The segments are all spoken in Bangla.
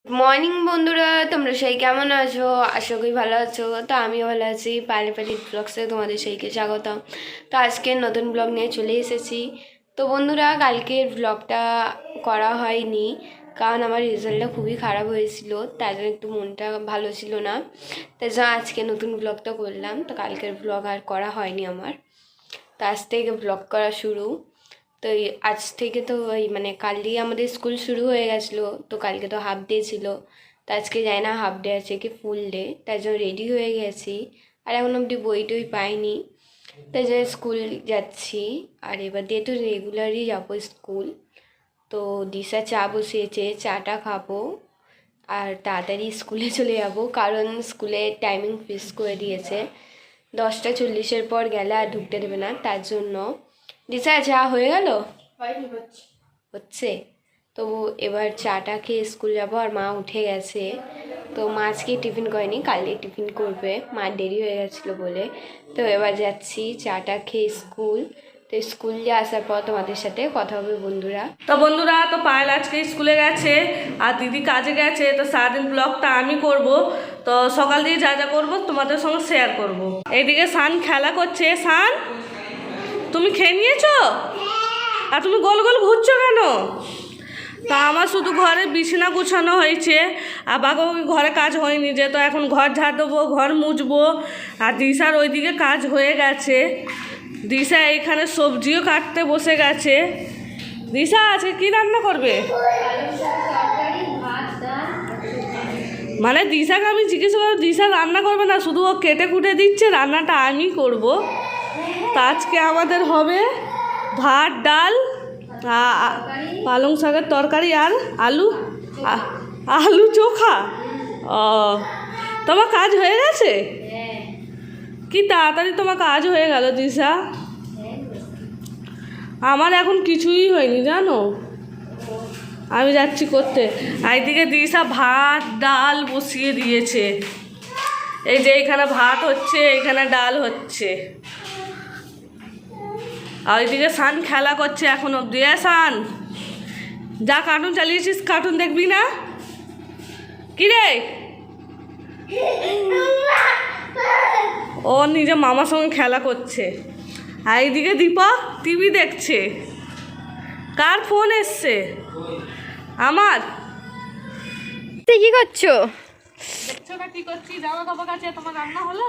মর্নিং বন্ধুরা, তোমরা সেই কেমন আছো? আশা করি ভালো আছো। তো আমিও ভালো আছি। পালি পালি ব্লগসে তোমাদের সেইকে স্বাগতম। তো আজকে নতুন ব্লগ নিয়ে চলে এসেছি। তো বন্ধুরা, কালকের ব্লগটা করা হয়নি কারণ আমার রেজাল্টটা খুবই খারাপ হয়েছিল, তাই জন্য একটু মনটা ভালো ছিল না। তাই জন্য আজকে নতুন ব্লগটা করলাম। তো কালকের ব্লগ আর করা হয়নি আমার। তো আজ থেকে ব্লগ করা শুরু। তো আজ থেকে তো ওই কালই আমাদের স্কুল শুরু হয়ে গেছিলো। তো কালকে তো হাফ ডে ছিল, তো আজকে যাই না হাফ ডে আছে কি ফুল ডে, তাই জন্য রেডি হয়ে গেছি। আর এখন অবধি বই টই পাইনি, তাই জন্য স্কুল যাচ্ছি। আর এবার দিয়ে তো রেগুলারই যাবো স্কুল। তো দিশা চা বসিয়েছে, চাটা খাবো আর তাড়াতাড়ি স্কুলে চলে যাবো, কারণ স্কুলে টাইমিং ফিক্স করে দিয়েছে 10:40 পর গেলে আর ঢুকতে দেবে না। তার জন্য দিশা চা হয়ে গেল হচ্ছে। তো এবার চাটা খেয়ে স্কুল যাবো। আর মা উঠে গেছে, তো মা আজকে টিফিন করেনি, কালকে টিফিন করবে, মা দেরি হয়ে গেছিলো বলে। তো এবার যাচ্ছি চাটা খেয়ে স্কুল। তো স্কুল দিয়ে আসার পর তোমাদের সাথে কথা হবে বন্ধুরা। তো বন্ধুরা, তো পায়েল আজকে স্কুলে গেছে আর দিদি কাজে গেছে। তো সারাদিন ব্লগটা আমি করব। তো সকাল দিয়ে যা যা করবো তোমাদের সঙ্গে শেয়ার করব। এইদিকে সান খেলা করছে। সান, তুমি খেয়ে নিয়েছো? আর তুমি গোল গোল ঘুরছো কেন? তা আমার শুধু ঘরে বিছানা গুছানো হয়েছে, আর বাকি ঘরে কাজ হয়নি, যে তো এখন ঘর ঝাড় দেবো, ঘর মুছবো। আর দিশার ওইদিকে কাজ হয়ে গেছে। দিশা এইখানে সবজিও কাটতে বসে গেছে। দিশা আজকে কি রান্না করবে? মানে দিশাকে আমি জিজ্ঞেস করবো, দিশা রান্না করবে না, শুধু ও কেটে কুটে দিচ্ছে, রান্নাটা আমি করব। তা আজকে আমাদের হবে ভাত, ডাল, পালং শাকের তরকারি আর আলু চোখা। ও, তোমার কাজ হয়ে গেছে? কি তাড়াতাড়ি তোমার কাজ হয়ে গেল দিশা। আমার এখন কিছুই হয়নি জানো, আমি যাচ্ছি করতে। এইদিকে দিশা ভাত ডাল বসিয়ে দিয়েছে। এই যে এইখানে ভাত হচ্ছে, এইখানে ডাল হচ্ছে। আর ওইদিকে সান খেলা করছে এখন অব্দি। সান, যা কার্টুন চালিয়েছিস কার্টুন দেখবি না? কি রে? ও নিজে মামার সঙ্গে খেলা করছে। আর এইদিকে দীপক টিভি দেখছে। কার ফোন এসছে? আমার। কি করছো? দেখছো না কি করছি? জামা কাপড় কাছে। তোমার রান্না হলো?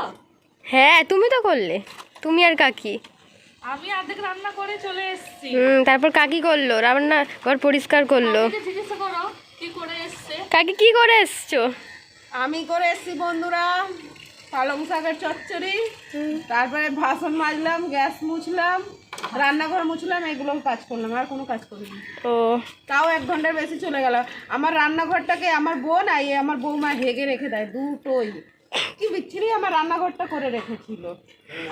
হ্যাঁ, তুমি তো করলে, তুমি আর কাকি। আমি অর্ধেক রান্না করে চলে এসেছি। তারপর কাকি করলো রান্না, ঘর পরিষ্কার করলো। জিজ্ঞেস করো কি করে এসছে। কাকি কি করে এসছো? আমি করে এসছি বন্ধুরা পালং শাকের চচ্চড়ি, তারপরে বাসন মাজলাম, গ্যাস মুছলাম, রান্নাঘর মুছলাম, এগুলো কাজ করলাম, আর কোনো কাজ করিনি। ও, তাও 1 ঘন্টার বেশি চলে গেল। আমার রান্নাঘরটাকে আমার বোন আর আমার বৌমা হেগে রেখে দেয়, দুটোই কি বিচ্ছিরি আমার রান্নাঘরটা করে রেখেছিল।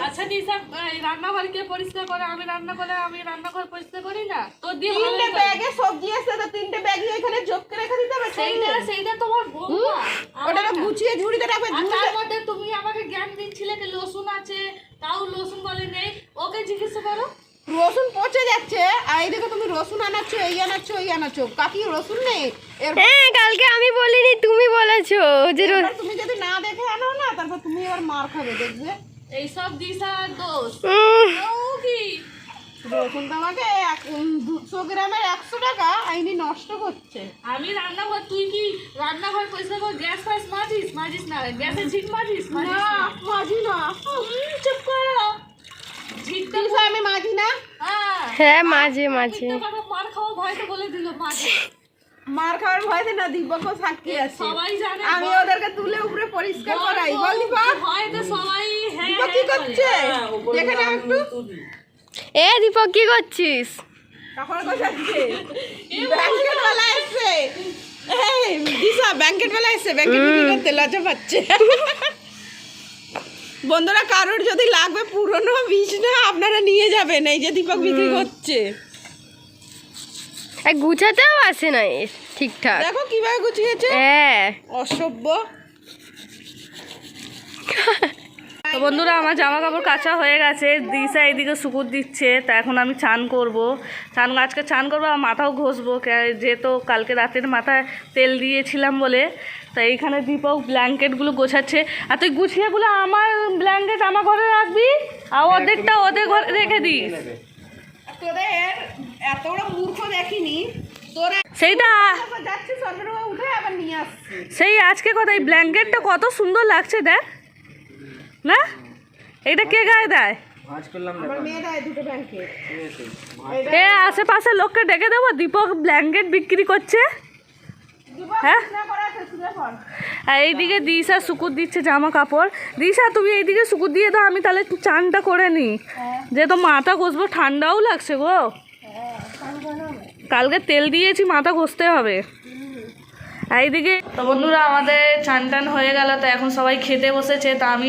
আচ্ছা দিশা, রান্নাঘর কে পরিষ্কার করে? আমি রান্না করে আমি রান্নাঘর পরিষ্কার করি না? তো দিয়ে 3টে ব্যাগে সবজি আছে, তো 3টে ব্যাগই এখানে জোককে রেখে দিতে হবে। সেইটা তোমার বৌমা। ওটা গুছিয়ে ঝুড়িতে রাখবে। আর তার মধ্যে তুমি আমাকে জ্ঞান দিচ্ছিলে যে লসুন আছে, তাও লসুন বলে নেই। ওকে জিজ্ঞেস করো। রসুন পচে যাচ্ছে, আর এইদিকে তুমি রসুন আনাচ্ছো, এই আনাচ্ছো, ওই আনাচ্ছো। কাকি রসুন নেই। হ্যাঁ, কালকে আমি বলিনি, তুমি বলেছো যে এবার তুমি যদি না দেখে আনো না, তারপর তুমি এবার মার খাবে, দেখবে। এইসব দিশার দোষ। ও কি রসুন তো আমাকে 200 গ্রামের 100 টাকা আইনি নষ্ট করছে। আমি রান্নাঘর, তুই কি রান্নাঘর পরিষ্কার কর? গ্যাস ফ্যাস মাজিস না? গ্যাসের ঝিক মাজিস না, মাজি না। চুপ করো। ঝিকটা দিশা আমি মাজি না। হ্যাঁ, মাঝে মাঝে মার খাওয়া ভয়তে বলে দিল মাঝে। মার খাওয়ার ভয়তে না, দিব্যকে সাক্ষী আছে। সবাই জানে আমি ওদেরকে তুলে উপরে পরিষ্কার করাই। বল দিবা, ভয়তে সবাই। হ্যাঁ, দিবা কি করছে দেখে না একটু। এ দীপক, কি করছিস? কাপড় গোছাচ্ছে। ব্যাংকেট বেলা এসছে। এই দিশা ব্যাংকেট বেলা এসছে, ব্যাংকেট বিক্রি করতে লজ্জা পাচ্ছে। বন্ধুরা, কারোর যদি লাগবে পুরনো বিছনা আপনারা নিয়ে যাবেন, এই যে দীপক বিক্রি করছে। গুছাতেও আসে না ঠিকঠাক। দেখো কিভাবে গুছিয়েছে। হ্যাঁ, অসভ্য। তো বন্ধুরা আমার জামা কাপড় কাচা হয়ে গেছে, দিশা এইদিকে শুকুর দিচ্ছে। তা এখন আমি চান করব, আজকে চান করবো আর মাথাও ঘষবো, যেহেতু কালকে রাতের মাথায় তেল দিয়েছিলাম বলে। তা এইখানে দীপক ব্ল্যাঙ্কেটগুলো গোছাচ্ছে। আর তুই গুছিয়েগুলো আমার ব্ল্যাঙ্কেট আমার ঘরে রাখবি, আর অর্ধেকটা ওদের ঘরে রেখে দিস। তোদের এত বড় মূর্খ দেখিনি তোরা, সেইটা যাচ্ছে সরকার উঠে আবার নিয়ে আসছে। সেই আজকে কথা, এই ব্ল্যাঙ্কেটটা কত সুন্দর লাগছে দেখ না, এইটা কে গায়ে দেয়? আমার মেয়ে দেয় দুটো ব্যাংকেট। এ আশেপাশে লোককে ডেকে দেবো, দীপক ব্ল্যাঙ্কেট বিক্রি করছে। হ্যাঁ, আর এইদিকে দিশা শুকুর দিচ্ছে জামা কাপড়। দিশা তুমি এইদিকে শুকুর দিয়ে দাও, আমি তাহলে চানটা করে নিই, যেহেতু মাথা ঘষবো, ঠান্ডাও লাগছে গো। কালকে তেল দিয়েছি, মাথা ঘষতে হবে। এইদিকে তো বন্ধুরা আমাদের চান টান হয়ে গেল, তো এখন সবাই খেতে বসেছে। তা আমি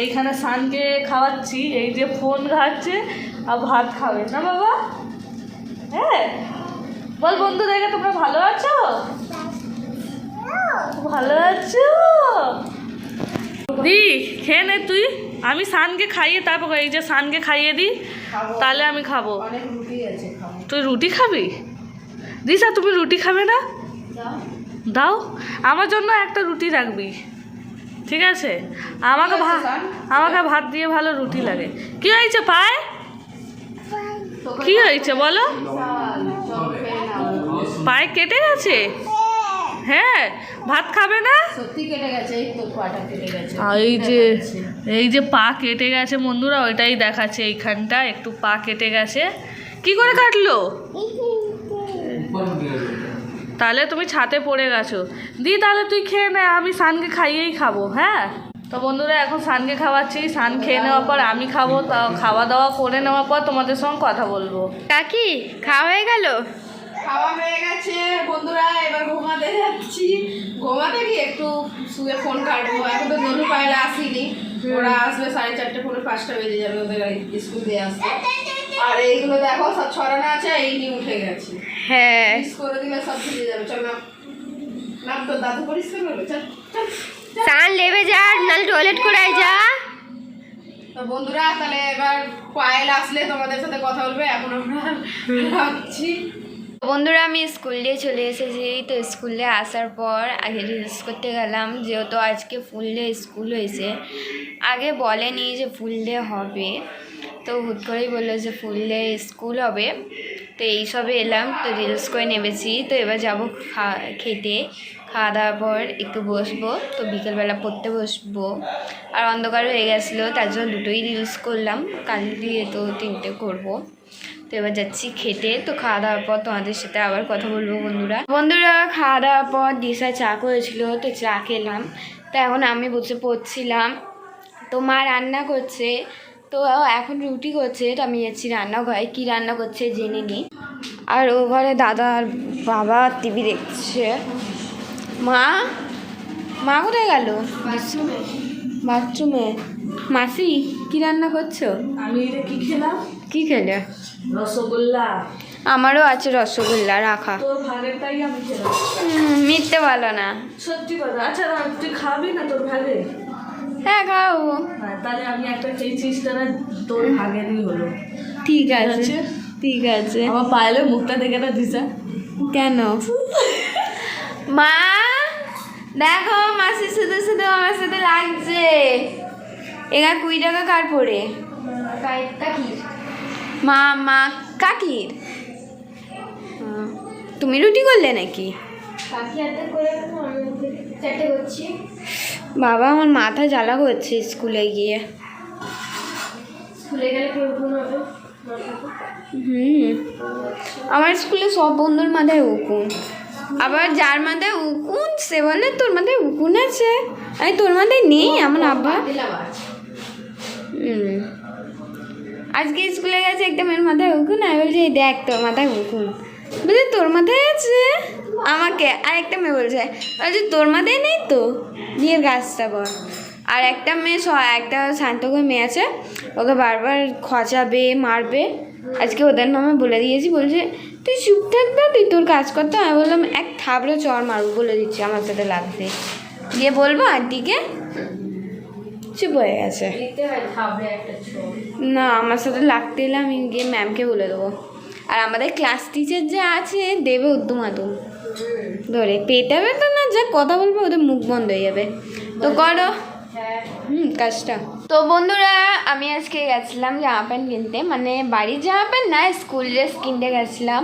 এইখানে সানকে খাওয়াচ্ছি, এই যে ফোন ঘাটছে আর ভাত খাবে না বাবা। হ্যাঁ বল বন্ধুদেরকে তোমরা ভালো আছো, ভালো আছো? দি খেয়ে নে তুই, আমি সানকে খাইয়ে তারপর এই যে সানকে খাইয়ে দিই, তাহলে আমি খাবো। অনেক রুটি আছে, খাবো। তুই রুটি খাবি? দিশা তুমি রুটি খাবে না? দাও, আমার জন্য একটা রুটি রাখবি, ঠিক আছে? আমাকে ভাত দিয়ে ভালো রুটি লাগে। কি হয়েছে পায়ে, কি হয়েছে বলো? পায়ে কেটে গেছে? হ্যাঁ, ভাত খাবে না? সত্যি কেটে গেছে, এই তো পাটা কেটে গেছে। এই যে পা কেটে গেছে বন্ধুরা, ওইটাই দেখাচ্ছে, এইখানটা একটু পা কেটে গেছে। কি করে কাটলো? তাহলে তুমি ছাতে পড়ে গেছো। দি তাহলে তুই খেয়ে নে, আমি সানকে খাইয়েই খাবো। হ্যাঁ, তো বন্ধুরা এখন সানকে খাওয়াচ্ছি, সান খেয়ে নেওয়ার পর আমি খাবো। তা খাওয়া দাওয়া করে নেওয়ার পর তোমাদের সঙ্গে কথা বলবো। কাকি খাওয়া হয়ে গেল? খাওয়া হয়ে গেছে বন্ধুরা, এবার ঘুমাতে যাচ্ছি। ঘুমাতে গিয়ে একটু শুয়ে ফোন কাটবো। এখন তো ননু পায়রা আসেনি, ওরা আসবে 4:30 পৌনে 5টা বেজে যাবে, ওদের স্কুল দিয়ে আসবে। আর এইগুলো দেখো সব ছড়ানো আছে, এই নিয়ে উঠে গেছে। হ্যাঁ, মিস করে দিলে সব ভিজে যাবে। চল না, না তো দাদু পরিষ্কার করবে। চল চল। চান লেবে যা, নাহলে টয়লেট করে যা। তো বন্ধুরা তাহলে এবার পায়েল আসলে তোমাদের সাথে কথা বলবে। এখন আমরা ভাবছি। বন্ধুরা আমি স্কুল দিয়ে চলে এসেছি। তো স্কুলে আসার পর আগে রিলস করতে গেলাম, যেহেতু আজকে ফুল ডে স্কুল হয়েছে। আগে বলেনি যে ফুল ডে হবে, তো হুট করেই বললো যে ফুল ডে স্কুল হবে। তো এইসবে এলাম, তো রিলস করে নেমেছি। তো এবার যাবো খেতে, খাওয়া দাওয়ার পর একটু বসবো। তো বিকেলবেলা পড়তে বসবো, আর অন্ধকার হয়ে গেছিলো, তার জন্য দুটোই রিলস করলাম। কাল দিয়ে তো 3টে করবো। তো এবার যাচ্ছি খেতে। তো খাওয়া দাওয়ার পর তোমাদের সাথে আবার কথা বলবো বন্ধুরা। খাওয়া দাওয়ার পর দিশা চা করেছিল, তো চা খেলাম। তো এখন আমি বসে পড়ছিলাম, তো মা রান্না করছে। তো এখন রুটি করছে, তো আমি যাচ্ছি রান্নাঘরে, কী রান্না করছে জেনে নিই। আর ও ঘরে দাদা আর বাবা টিভি দেখছে। মা কোথায় গেল? বাথরুমে। মাসি কী রান্না করছো? আমি এটা কি খেলাম? কী খেলে? রসগোল্লা। আমারও আছে রসগোল্লা রাখা। তোর ভাগেরটাই আমি খেলাম। মিথ্যে বলো না। সত্যি কথা। আচ্ছা তুই খাবি না তোর ভাগে? হ্যাঁ খাবো। হ্যাঁ, তাহলে আমি একটা খেয়েছি, তারা তোর ভাগেরই হলো। ঠিক আছে, ঠিক আছে। আমার পায়েলের মুখটা দেখে না দিশা। কেন? মা দেখো, মাসি শুধু শুধু আমার সাথে লাগছে। এগা 20 টাকা কার পড়ে? কাকির। মা কাকির। তুমি রুটি করলে নাকি? বাবা আমার মাথা জ্বালা করছে স্কুলে গিয়ে। আমার স্কুলে সব বন্ধুর মাথায় উকুন, আবার যার মাথায় উকুন সে বলে তোর মাথায় উকুন আছে। আমি তোর মাথায় নেই, আমার আব্বা। আজকে স্কুলে গেছে, একটা মেয়ের মাথায় উকুন। আমি বলছি দেখ তোর মাথায় উকুন, বলছে তোর মাথায় আছে। আমাকে আর একটা মেয়ে বলছে তোর মাথায় নেই তো, বিয়ের গাছটা কর। আর একটা মেয়ে একটা শান্তকর মেয়ে আছে, ওকে বারবার খচাবে, মারবে। আজকে ওদের নামে বলে দিয়েছি, বলছে তুই চুপ থাকবে, তুই তোর কাজ করতে। আমি বললাম এক থাবড়ে চড় মারবো, বলে দিচ্ছি আমার সাথে লাগবে। দিয়ে বলবো আন্টিকে চুপ হয়ে গেছে। না আমার সাথে লাগতে এলে আমি গিয়ে ম্যামকে বলে দেবো। আর আমাদের ক্লাস টিচার যে আছে দেবে উদ্দুমাদুম ধরে পেটাবে তো না, যা কথা বলবো ওদের মুখ বন্ধ হয়ে যাবে। তো করো কাজটা। তো বন্ধুরা আমি আজকে গেছিলাম জামা প্যান্ট কিনতে, মানে বাড়ির জামা প্যান্ট না, স্কুল ড্রেস কিনতে গেছিলাম।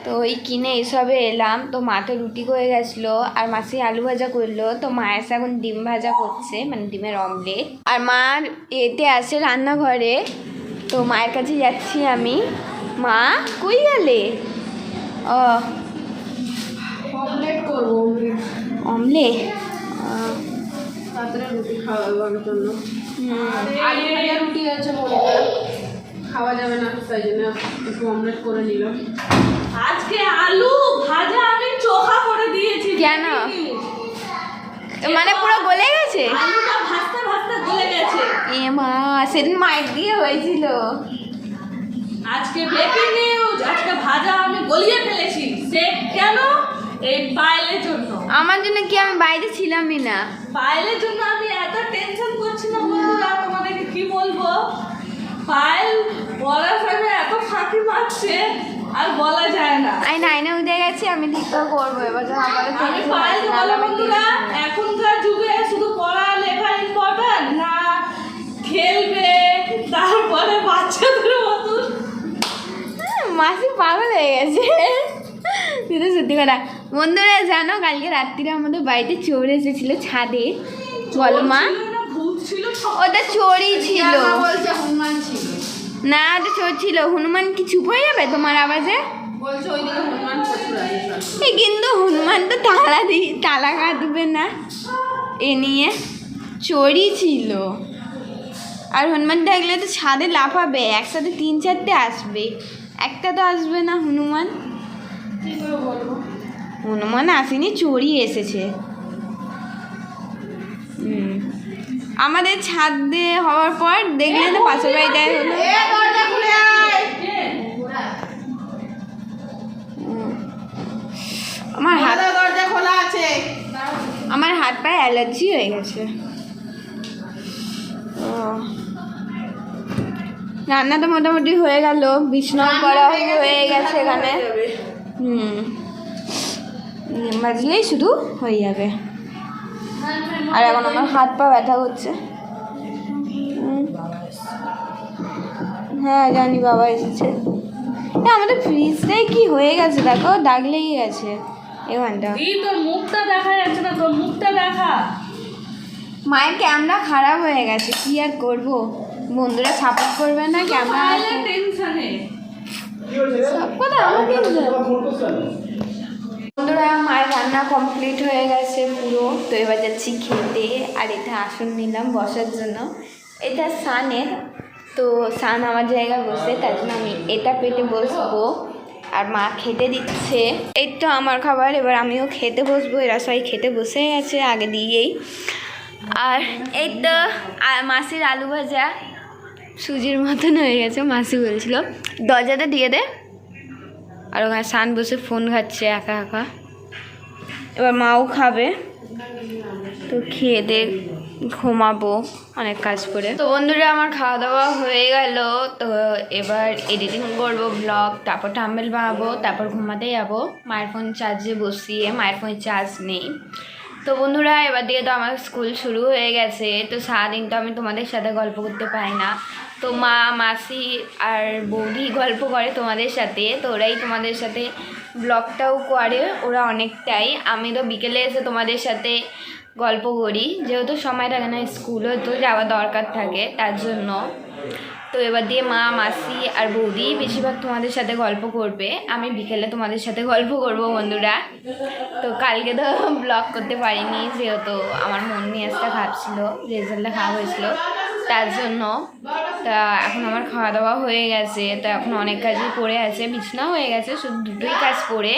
তো ওই কিনে এসবে এলাম। তো মা তো রুটি করে গেছিলো আর মাসি আলু ভাজা করলো। তো মা এসে এখন ডিম ভাজা করছে, মানে ডিমের অমলেট। আর মার এতে আছে রান্নাঘরে। তো মায়ের কাছে যাচ্ছি আমি। মা কই গেলে? ও অমলেট করবো, অমলেট রাত্রে রুটি খাওয়াবার জন্য। আলু ভাজা রুটি আছে মনে হয়, খাওয়া যাবে না, তাই জন্য একটু অমলেট করে নিলাম। আজকে আলু ভাজা আমি চোখা করে দিয়েছি। কেন? মানে পুরো গলে গেছে? আলুটা ভাজতে ভাজতে গলে গেছে। এ মা, সেদিন মাইক দিয়ে হয়েছিল। আজকে ব্রেকিং নিউজ, আজকে ভাজা আমি গলিয়ে ফেলেছি। সে কেন? এই পায়েলের জন্য। আমার জন্য কি? আমি বাইরে ছিলামই না। পায়েলের জন্য আমি এত টেনশন করছিলাম বন্ধুরা, তোমাদেরকে কি বলবো। পায়েল বলার সময় এত ফাঁকি মারছে আর বলা যায় না। আইনা উঠে গেছে, আমি ঠিক করে করবো এবার। আমি পায়েলকে বলো বন্ধুরা, এখনকার যুগে শুধু পড়ালেখা ইম্পর্টেন্ট না, খেলবে, তারপরে বাচ্চাদের মতন। মাসি পাগল হয়ে গেছে। কিন্তু সত্যি কথা বন্ধুরা, জানো কালকে রাত্রিরে আমাদের বাড়িতে চোর এসেছিল ছাদে। বলো মা। ভূত ছিল। ওটা চোরই ছিল। বলছে হনুমান ছিল। না ওটা চোর ছিল। হনুমান কি চুপ হয়ে যাবে তোমার আওয়াজে? বলছে ওইদিকে হনুমান প্রচুর আছে। এই কিন্তু হনুমান তো তালা কাটবে না। এ নিয়ে চোরই ছিল। আর হনুমান থাকলে তো ছাদে লাফাবে, একসাথে 3-4টে আসবে, একটা তো আসবে না হনুমান। কি করে বলবো? হনুমান আসেনি, চোরই এসেছে। আমাদের ছাদে হওয়ার পর দেখলে তো পাশের বাড়িতে হলো। দরজা খুলে আয়। দরজা খোলা আছে। আমার হাত পায়ে অ্যালার্জি হয়ে গেছে। ও রান্না তো মোটামুটি হয়ে গেল, বিছনাও করা হয়ে গেছে এখানে। বাজলেই শুধু হয়ে যাবে। আর এখন আমার হাত পা ব্যথা করছে। হ্যাঁ জানি বাবা এসেছে। আমাদের ফ্রিজটাই কি হয়ে গেছে দেখো, দাগ লেগে গেছে এখানটা। তোর মুখটা দেখা যাচ্ছে না, তোর মুখটা দেখা। মায়ের ক্যামেরা খারাপ হয়ে গেছে, কি আর করব। বন্ধুরা সাপোর্ট করবে না ক্যামেরা। টেনশনে সব কথা আমার টেনশন। বন্ধুরা মায়ের রান্না কমপ্লিট হয়ে গেছে পুরো। তো এবার যাচ্ছি খেতে। আর এটা আসন নিলাম বসার জন্য, এটা সানের। তো সান আমার জায়গায় বসে, তার জন্য আমি এটা পেটে বসবো। আর মা খেতে দিচ্ছে। এই তো আমার খাবার, এবার আমিও খেতে বসবো। এরা সবাই খেতে বসে গেছে আগে দিয়েই। আর এই তো মাসির আলু ভাজা সুজির মতন হয়ে গেছে। মাসি বলছিল দরজাটা দিয়ে দে। আর ওখানে সান বসে ফোন ঘাটছে একা একা। এবার মাও খাবে। তো খেয়ে দে ঘুমাবো অনেক কাজ করে। তো বন্ধুরা আমার খাওয়া দাওয়া হয়ে গেল। তো এবার এডিটিং করব ব্লগ, তারপর থাম্বনেল বানাবো, তারপর ঘুমাতে যাবো। মায়ের ফোন চার্জে বসিয়ে, মায়ের ফোনে চার্জ নেই। তো বন্ধুরা এবার দিয়ে তো আমার স্কুল শুরু হয়ে গেছে। তো সারাদিন তো আমি তোমাদের সাথে গল্প করতে পারি না। তো মা মাসি আর বৌদি গল্প করে তোমাদের সাথে। তো ওরাই তোমাদের সাথে ব্লগটাও করে ওরা অনেকটাই। আমি তো বিকেলে এসে তোমাদের সাথে গল্প করি, যেহেতু সময় থাকে না, স্কুলও তো যাওয়া দরকার থাকে তার জন্য। তো এবার দিয়ে মা মাসি আর বৌদি বেশিরভাগ তোমাদের সাথে গল্প করবে। আমি বিকেলে তোমাদের সাথে গল্প করব বন্ধুরা। তো কালকে তো ব্লগ করতে পারিনি, যেহেতু আমার মন মেজাজটা খারাপ ছিল, রেজাল্টটা খারাপ হয়েছিল তার জন্য। তা এখন আমার খাওয়া দাওয়া হয়ে গেছে। তো এখন অনেক কাজই পড়ে আছে, বিছনা হয়ে গেছে, শুধু দুটোই কাজ পড়ে।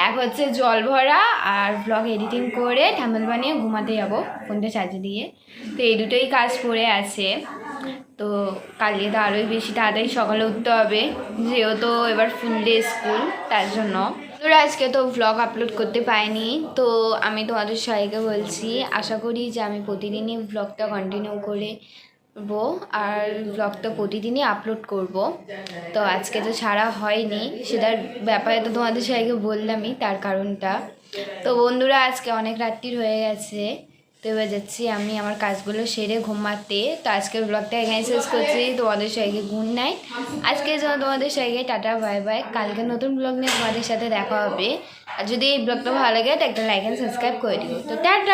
এক হচ্ছে জল ভরা আর ব্লগ এডিটিং করে থাম্বনেল বানিয়ে ঘুমাতে যাবো ফোনটা চার্জে দিয়ে। তো এই দুটোই কাজ পড়ে আছে। তো কালকে তো আরোই বেশি তাড়াতাড়ি সকালে উঠতে হবে, যেহেতু এবার ফুল ডে স্কুল তার জন্য। তো তোরা আজকে তো ভ্লগ আপলোড করতে পারিনি, তো আমি তোমাদের সবাইকে বলছি আশা করি যে আমি প্রতিদিনই ভ্লগটা কন্টিনিউ করবো আর ভ্লগটা প্রতিদিনই আপলোড করব। তো আজকে তো ছাড়া হয়নি, সেটার ব্যাপারে তো তোমাদের সবাইকে বললামই তার কারণটা। তো বন্ধুরা আজকে অনেক রাত্রির হয়ে গেছে, তো এবার যাচ্ছি আমি আমার কাজগুলো সেরে ঘুমাতে। তো আজকের ব্লগটা এখানে শেষ করছি। তোমাদের সবাইকে গুড নাইট। আজকের জন্য তোমাদের সবাইকে টাটা বাই বাই। কালকে নতুন ব্লগ নিয়ে তোমাদের সাথে দেখা হবে। আর যদি এই ব্লগটা ভালো লাগে তো একটা লাইক অ্যান্ড সাবস্ক্রাইব করে দিও। তো টাটা।